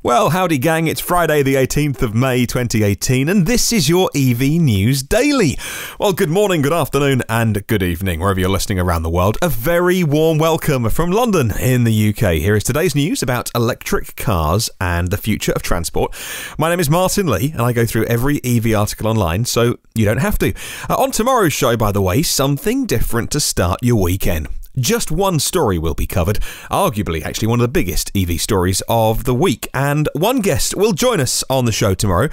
Well, howdy gang, it's Friday the 18th of May 2018 and this is your EV News Daily. Well, good morning, good afternoon and good evening, wherever you're listening around the world. A very warm welcome from London in the UK. Here is today's news about electric cars and the future of transport. My name is Martin Lee and I go through every EV article online, so you don't have to. On tomorrow's show, by the way, something different to start your weekend. Just one story will be covered, arguably actually one of the biggest EV stories of the week, and one guest will join us on the show tomorrow.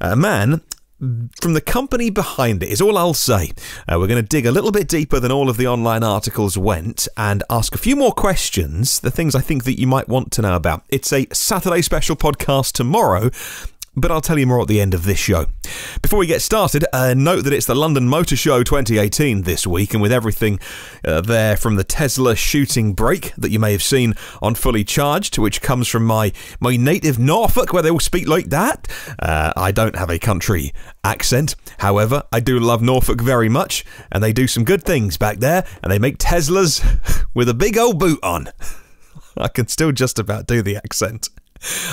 A man from the company behind it is all I'll say. We're going to dig a little bit deeper than all of the online articles went and ask a few more questions, the things I think that you might want to know about. It's a Saturday special podcast tomorrow, but I'll tell you more at the end of this show. Before we get started, note that it's the London Motor Show 2018 this week, and with everything there from the Tesla shooting break that you may have seen on Fully Charged, which comes from my native Norfolk, where they all speak like that. I don't have a country accent. However, I do love Norfolk very much, and they do some good things back there, and they make Teslas with a big old boot on. I can still just about do the accent.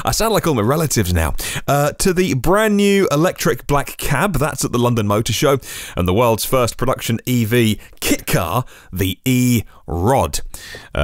I sound like all my relatives now. To the brand new electric black cab, that's at the London Motor Show, and the world's first production EV kit car, the E-Rod.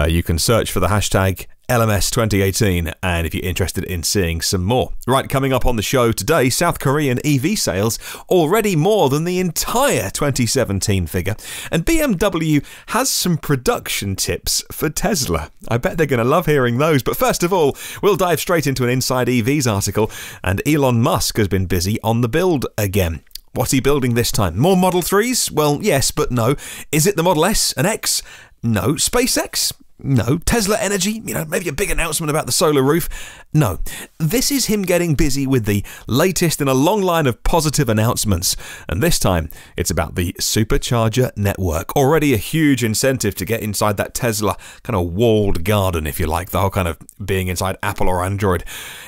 You can search for the hashtag LMS 2018, and if you're interested in seeing some more. Right, coming up on the show today, South Korean EV sales already more than the entire 2017 figure, and BMW has some production tips for Tesla. I bet they're going to love hearing those, but first of all, we'll dive straight into an Inside EVs article, and Elon Musk has been busy on the build again. What's he building this time? More Model 3s? Well, yes, but no. Is it the Model S and X? No. SpaceX? No. Tesla Energy? Maybe a big announcement about the solar roof? No. This is him getting busy with the latest in a long line of positive announcements. And this time, it's about the Supercharger network. Already a huge incentive to get inside that Tesla kind of walled garden, if you like, the whole kind of being inside Apple or Android.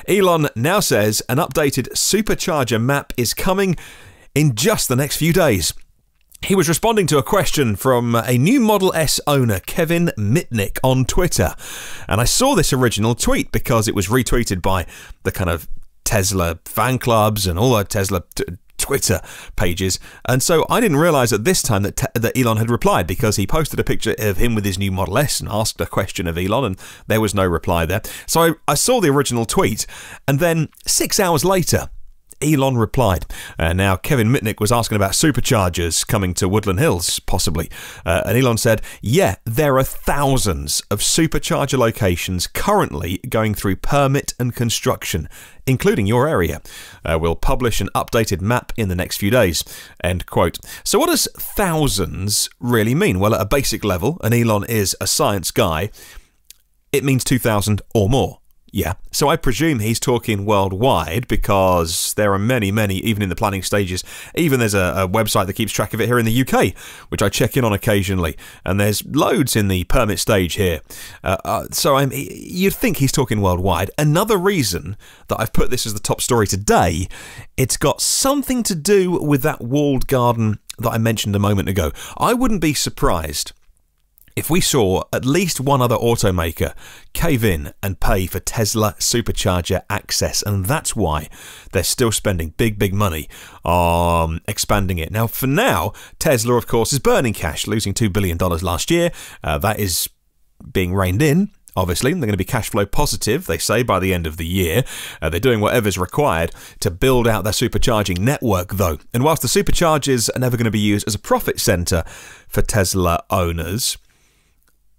Elon now says an updated Supercharger map is coming in just the next few days. He was responding to a question from a new Model S owner, Kevin Mitnick, on Twitter. And I saw this original tweet because it was retweeted by the kind of Tesla fan clubs and all the Tesla Twitter pages. And so I didn't realise at this time that Elon had replied, because he posted a picture of him with his new Model S and asked a question of Elon, and there was no reply there. So I saw the original tweet, and then 6 hours later, Elon replied. Now, Kevin Mitnick was asking about Superchargers coming to Woodland Hills, possibly. And Elon said, yeah, there are thousands of Supercharger locations currently going through permit and construction, including your area. We'll publish an updated map in the next few days. End quote. So what does thousands really mean? Well, at a basic level, and Elon is a science guy, it means 2,000 or more. Yeah, so I presume he's talking worldwide, because there are many, even in the planning stages. Even there's a website that keeps track of it here in the UK, which I check in on occasionally, and there's loads in the permit stage here. So you'd think he's talking worldwide. Another reason that I've put this as the top story today, it's got something to do with that walled garden that I mentioned a moment ago. I wouldn't be surprised if we saw at least one other automaker cave in and pay for Tesla Supercharger access, and that's why they're still spending big money on expanding it. Now, for now, Tesla, of course, is burning cash, losing $2 billion last year. That is being reined in. Obviously, they're going to be cash flow positive, they say, by the end of the year. They're doing whatever's required to build out their supercharging network, though. And whilst the superchargers are never going to be used as a profit centre for Tesla owners,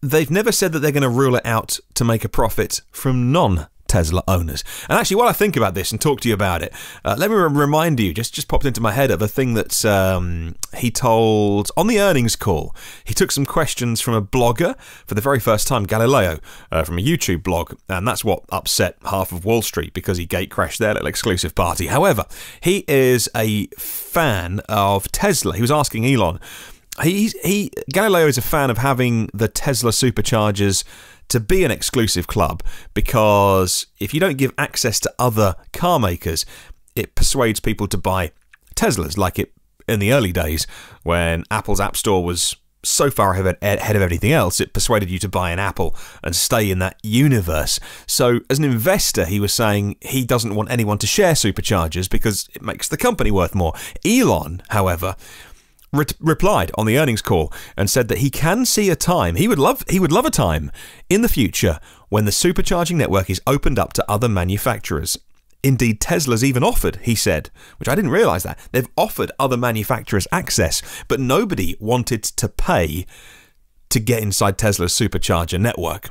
they've never said that they're going to rule it out to make a profit from non-Tesla owners. And actually, while I think about this and talk to you about it, let me remind you, just popped into my head, of a thing that he told on the earnings call. He took some questions from a blogger for the very first time, Galileo, from a YouTube blog, and that's what upset half of Wall Street, because he gate-crashed their little exclusive party. However, he is a fan of Tesla. He was asking Elon, Galileo is a fan of having the Tesla Superchargers to be an exclusive club, because if you don't give access to other car makers, it persuades people to buy Teslas, like it in the early days when Apple's App Store was so far ahead of everything else, it persuaded you to buy an Apple and stay in that universe. So as an investor, he was saying he doesn't want anyone to share Superchargers because it makes the company worth more. Elon, however, replied on the earnings call and said that he can see a time, he would love a time in the future when the supercharging network is opened up to other manufacturers. Indeed, Tesla's even offered, he said, which I didn't realise that, they've offered other manufacturers access, but nobody wanted to pay to get inside Tesla's supercharger network.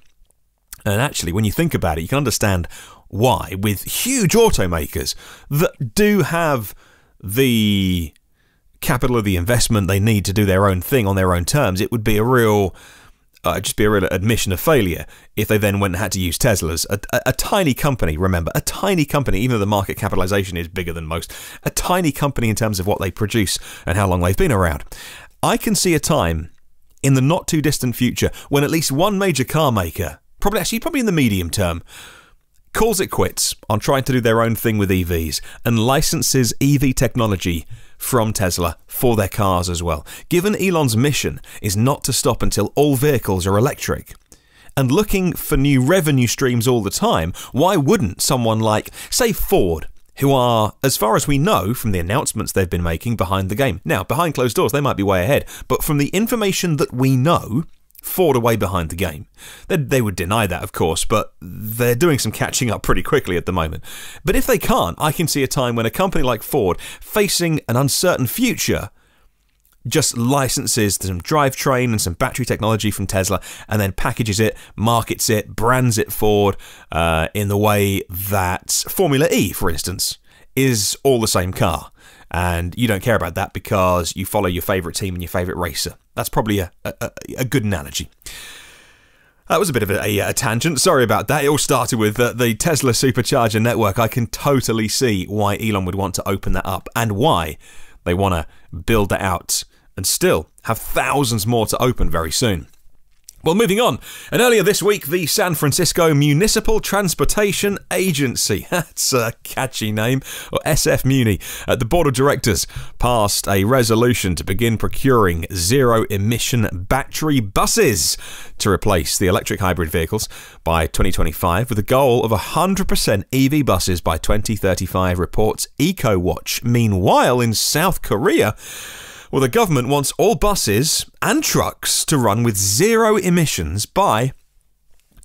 And actually, when you think about it, you can understand why, with huge automakers that do have the capital of the investment they need to do their own thing on their own terms, it would be a real admission of failure if they then went and had to use Tesla's. A tiny company, remember, a tiny company, even though the market capitalization is bigger than most, a tiny company in terms of what they produce and how long they've been around. I can see a time in the not too distant future when at least one major car maker, probably in the medium term, calls it quits on trying to do their own thing with EVs and licenses EV technology from Tesla for their cars as well. Given Elon's mission is not to stop until all vehicles are electric, and looking for new revenue streams all the time, why wouldn't someone like, say, Ford, who are, as far as we know from the announcements they've been making, behind the game? Now, behind closed doors, they might be way ahead, but from the information that we know, Ford are way behind the game. They would deny that, of course, but they're doing some catching up pretty quickly at the moment. But if they can't, I can see a time when a company like Ford, facing an uncertain future, just licenses some drivetrain and some battery technology from Tesla and then packages it, markets it, brands it Ford in the way that Formula E, for instance, is all the same car. And you don't care about that because you follow your favourite team and your favourite racer. That's probably a good analogy. That was a bit of a tangent. Sorry about that. It all started with the Tesla supercharger network. I can totally see why Elon would want to open that up and why they want to build that out and still have thousands more to open very soon. Well, moving on, and earlier this week, the San Francisco Municipal Transportation Agency, that's a catchy name, or SF Muni, the Board of Directors passed a resolution to begin procuring zero-emission battery buses to replace the electric hybrid vehicles by 2025, with a goal of 100% EV buses by 2035, reports EcoWatch. Meanwhile, in South Korea, well, the government wants all buses and trucks to run with zero emissions by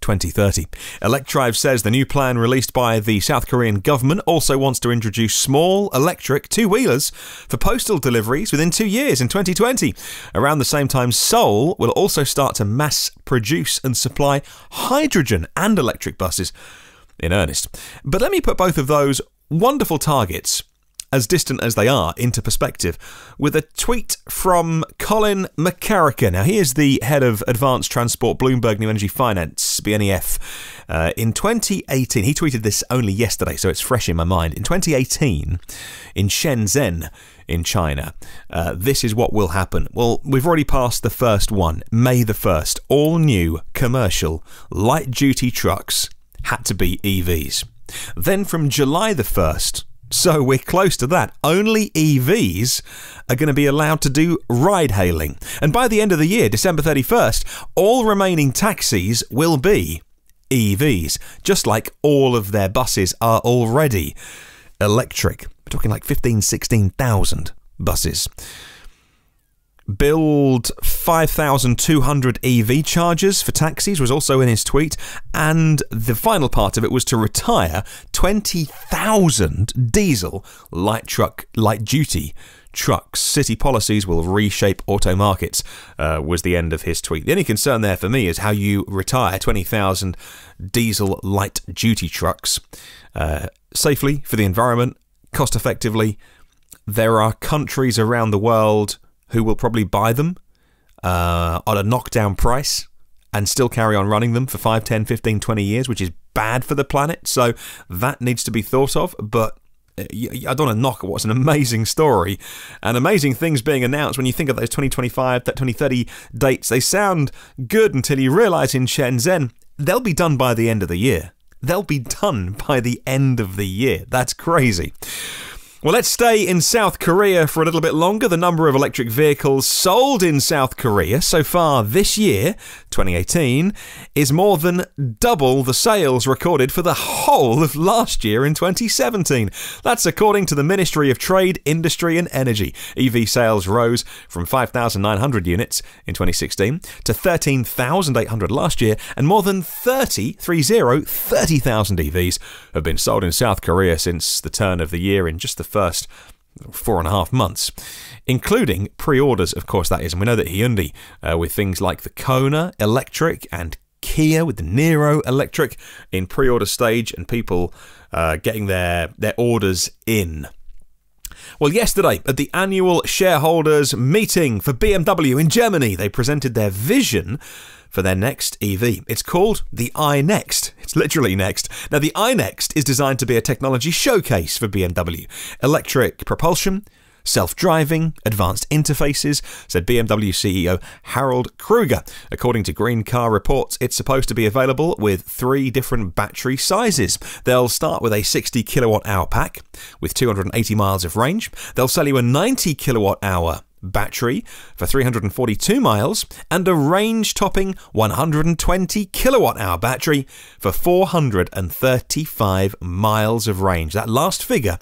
2030. Electrive says the new plan released by the South Korean government also wants to introduce small electric two-wheelers for postal deliveries within 2 years in 2020. Around the same time, Seoul will also start to mass produce and supply hydrogen and electric buses in earnest. But let me put both of those wonderful targets, as distant as they are, into perspective with a tweet from Colin McKerracher. Now, he is the head of advanced transport, Bloomberg New Energy Finance, BNEF. In 2018, he tweeted this only yesterday, so it's fresh in my mind. In 2018, in Shenzhen, in China, this is what will happen. Well, we've already passed the first one, May the 1st. All new commercial light-duty trucks had to be EVs. Then from July the 1st, so we're close to that, only EVs are going to be allowed to do ride-hailing. And by the end of the year, December 31st, all remaining taxis will be EVs, just like all of their buses are already electric. We're talking like 16,000 buses. Build 5,200 EV chargers for taxis was also in his tweet, and the final part of it was to retire 20,000 diesel light-duty trucks. City policies will reshape auto markets, was the end of his tweet. The only concern there for me is how you retire 20,000 diesel light-duty trucks safely for the environment, cost-effectively. There are countries around the world who will probably buy them on a knockdown price and still carry on running them for 5, 10, 15, 20 years, which is bad for the planet. So that needs to be thought of. But I don't want to knock what's an amazing story and amazing things being announced. When you think of those 2025, that 2030 dates, they sound good until you realise in Shenzhen, they'll be done by the end of the year. They'll be done by the end of the year. That's crazy. Well, let's stay in South Korea for a little bit longer. The number of electric vehicles sold in South Korea so far this year, 2018, is more than double the sales recorded for the whole of last year in 2017. That's according to the Ministry of Trade, Industry and Energy. EV sales rose from 5,900 units in 2016 to 13,800 last year, and more than 30,000 EVs have been sold in South Korea since the turn of the year in just the first 4.5 months, including pre-orders, of course, that is. And we know that Hyundai, with things like the Kona Electric and Kia with the Niro Electric in pre-order stage, and people getting their orders in. Well, yesterday at the annual shareholders meeting for BMW in Germany, they presented their vision for their next EV. It's called the iNext. It's literally next. Now, the iNext is designed to be a technology showcase for BMW. Electric propulsion, self-driving, advanced interfaces, said BMW CEO Harald Krüger. According to Green Car Reports, it's supposed to be available with 3 different battery sizes. They'll start with a 60 kilowatt-hour pack with 280 miles of range. They'll sell you a 90 kilowatt-hour battery for 342 miles and a range-topping 120 kilowatt-hour battery for 435 miles of range. That last figure,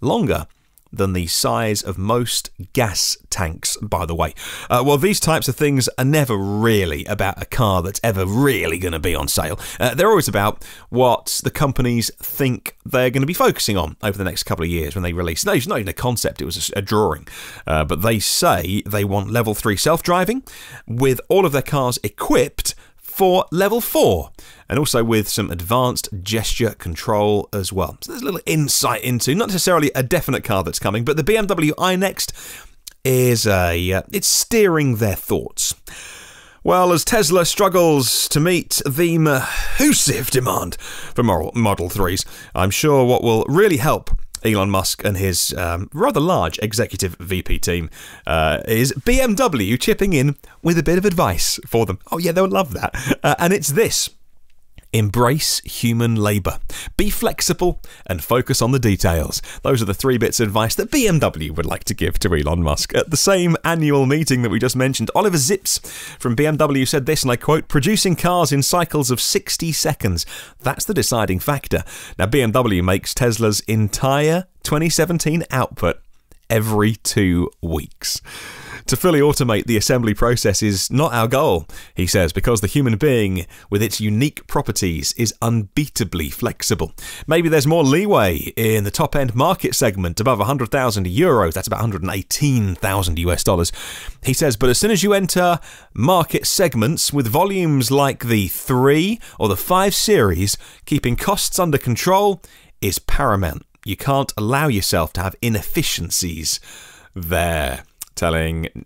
longer than the size of most gas tanks, by the way. Well, these types of things are never really about a car that's ever really going to be on sale. They're always about what the companies think they're going to be focusing on over the next couple of years when they release. No, it's not even a concept, it was a drawing. But they say they want level 3 self-driving with all of their cars equipped for level 4, and also with some advanced gesture control as well. So there's a little insight into not necessarily a definite car that's coming, but the BMW iNext is it's steering their thoughts. Well, as Tesla struggles to meet the massive demand for Model 3s, I'm sure what will really help Elon Musk and his rather large executive VP team is BMW chipping in with a bit of advice for them. Oh yeah, they would love that. And it's this. Embrace human labour. Be flexible and focus on the details. Those are the 3 bits of advice that BMW would like to give to Elon Musk. At the same annual meeting that we just mentioned, Oliver Zips from BMW said this, and I quote, "Producing cars in cycles of 60 seconds. That's the deciding factor." Now, BMW makes Tesla's entire 2017 output every 2 weeks. To fully automate the assembly process is not our goal, he says, because the human being, with its unique properties, is unbeatably flexible. Maybe there's more leeway in the top-end market segment above 100,000 euros, that's about 118,000 US dollars. He says, but as soon as you enter market segments with volumes like the 3 or the 5 series, keeping costs under control is paramount. You can't allow yourself to have inefficiencies there.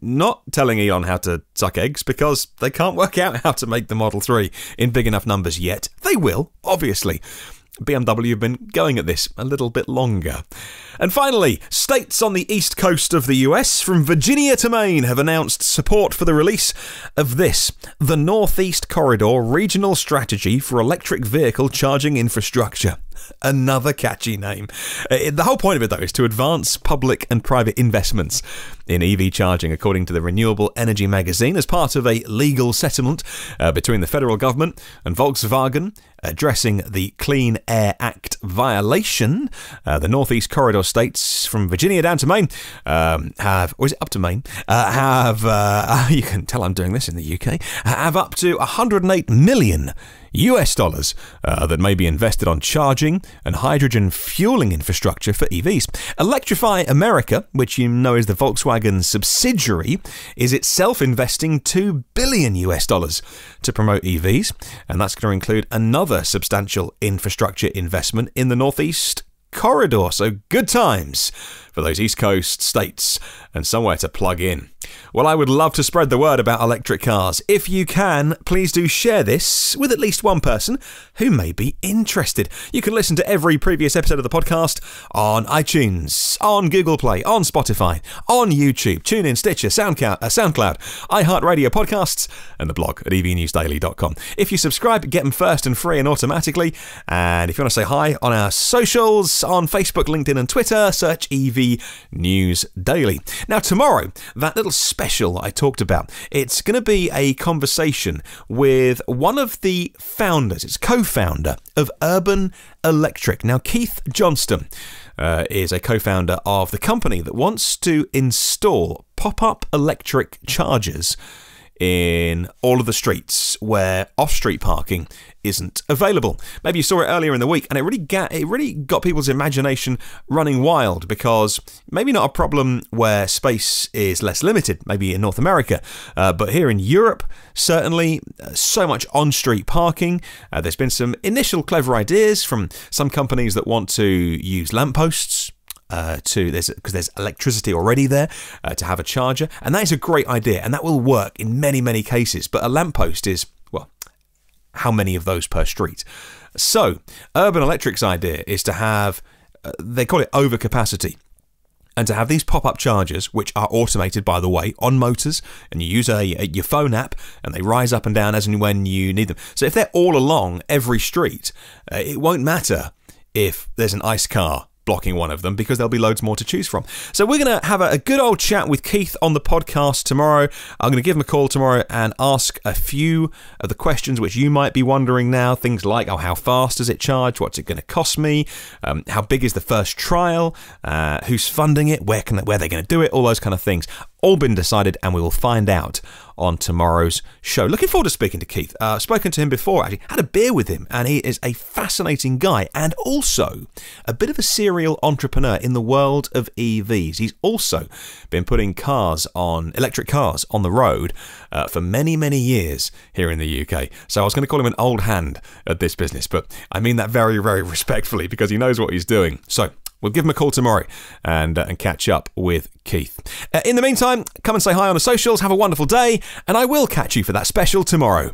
Not telling Elon how to suck eggs, because they can't work out how to make the Model 3 in big enough numbers yet. They will, obviously. BMW have been going at this a little bit longer. And finally, states on the east coast of the US, from Virginia to Maine, have announced support for the release of this, the Northeast Corridor Regional Strategy for Electric Vehicle Charging Infrastructure. Another catchy name. The whole point of it, though, is to advance public and private investments in EV charging, according to the Renewable Energy magazine, as part of a legal settlement between the federal government and Volkswagen addressing the Clean Air Act violation. The Northeast Corridor states from Virginia down to Maine have, or is it up to Maine, you can tell I'm doing this in the UK, have up to 108 million US dollars that may be invested on charging and hydrogen fueling infrastructure for EVs. Electrify America, which you know is the Volkswagen subsidiary, is itself investing 2 billion US dollars to promote EVs, and that's going to include another substantial infrastructure investment in the Northeast Corridor. So good times for those East Coast states and somewhere to plug in. Well, I would love to spread the word about electric cars. If you can, please do share this with at least one person who may be interested. You can listen to every previous episode of the podcast on iTunes, on Google Play, on Spotify, on YouTube, TuneIn, Stitcher, SoundCloud, iHeartRadio podcasts, and the blog at evnewsdaily.com. If you subscribe, get them first and free and automatically. And if you want to say hi on our socials, on Facebook, LinkedIn and Twitter, search EV News Daily. Now tomorrow, that little special I talked about, it's going to be a conversation with one of the founders, it's co-founder of Urban Electric. Now Keith Johnston is a co-founder of the company that wants to install pop-up electric chargers in all of the streets where off-street parking isn't available. Maybe you saw it earlier in the week, and it really got people's imagination running wild, because maybe not a problem where space is less limited, maybe in North America, but here in Europe, certainly so much on-street parking. There's been some initial clever ideas from some companies that want to use lampposts because there's electricity already there to have a charger, and that is a great idea, and that will work in many cases. But a lamppost is, well, how many of those per street? So Urban Electric's idea is to have, they call it overcapacity, and to have these pop-up chargers, which are automated, by the way, on motors, and you use your phone app, and they rise up and down as and when you need them. So if they're all along every street, it won't matter if there's an ICE car blocking one of them, because there'll be loads more to choose from. So we're going to have a good old chat with Keith on the podcast tomorrow. I'm going to give him a call tomorrow and ask a few of the questions which you might be wondering now. Things like, how fast does it charge? What's it going to cost me? How big is the first trial? Who's funding it? Where they're going to do it? All those kind of things. All been decided, and we will find out on tomorrow's show. Looking forward to speaking to Keith. I've spoken to him before, actually. Had a beer with him, and he is a fascinating guy, and also a bit of a serial entrepreneur in the world of EVs. He's also been putting electric cars on the road for many years here in the UK. So I was going to call him an old hand at this business, but I mean that very respectfully, because he knows what he's doing. So we'll give him a call tomorrow and catch up with Keith. In the meantime, come and say hi on the socials. Have a wonderful day, and I will catch you for that special tomorrow.